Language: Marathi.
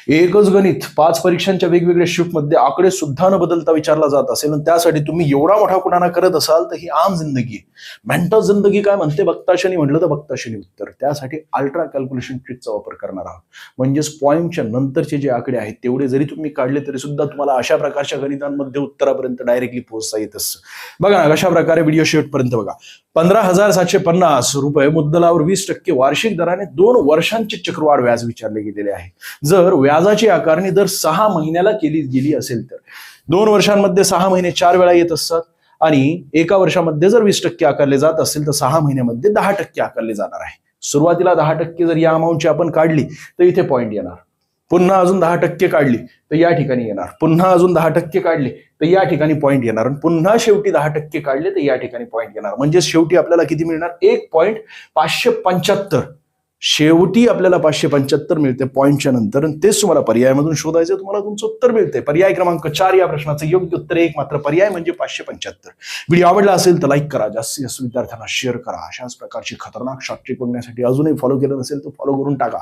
एकच गणित 5 परीक्षांच्या वेगवेगळ्या शिफ्टमध्ये आकडे सुद्धा न बदलता विचारला जात असेल आणि त्यासाठी तुम्ही एवढा मोठा कुणाला करत असाल तर ही आम जिंदगी मेंटल जिंदगी काय म्हणते बघताशनी म्हटलं तर बघताशनी उत्तर. त्यासाठी अल्ट्रा कॅल्क्युलेशन ट्रिकचा वापर करणार आहोत. म्हणजेच पॉईंटच्या नंतरचे जे आकडे आहेत तेवढे जरी तुम्ही काढले तरी सुद्धा तुम्हाला अशा प्रकारच्या गणितांमध्ये उत्तरापर्यंत डायरेक्टली पोहोचता येत असतं. बघा ना कशा प्रकारे व्हिडिओ शेवटपर्यंत बघा. 15,750 रुपये मुद्दलावर 20% वार्षिक दराने 2 वर्षांचे चक्रवाढ व्याज विचारले गेलेले आहे. जर व्याजाची आकारणी दर 6 महिन्याला केली गेली असेल तर 2 वर्षांमध्ये 6 महिने 4 वेळा येत असतात आणि एका वर्षामध्ये जर 20% आकारले जात असेल तर 6 महिन्यामध्ये 10% आकारले जाणार आहे. सुरुवातीला 10% जर या अमाऊंटची आपण काढली तर इथे पॉईंट येणार. पुन्हा अजून 10% काढली तर या ठिकाणी येणार. पुन्हा अजून 10% काढली तर या ठिकाणी पॉईंट येणार आणि पुन्हा शेवटी 10% काढले तर या ठिकाणी पॉईंट येणार. म्हणजे शेवटी आपल्याला किती मिळणार? 1.575. शेवटी आपल्याला 575 मिळते पॉईंटच्या नंतर आणि तेच तुम्हाला पर्यायामधून शोधायचं. तुम्हाला तुमचं उत्तर मिळते. पर्याय क्रमांक 4 या प्रश्नाचं योग्य उत्तर एक मात्र पर्याय म्हणजे 575. व्हिडिओ आवडला असेल तर लाईक करा, जास्तीत जास्त विद्यार्थ्यांना शेअर करा. अशाच प्रकारची खतरनाक शॉर्ट ट्रिक बघण्यासाठी अजूनही फॉलो केलं नसेल तर फॉलो करून टाका.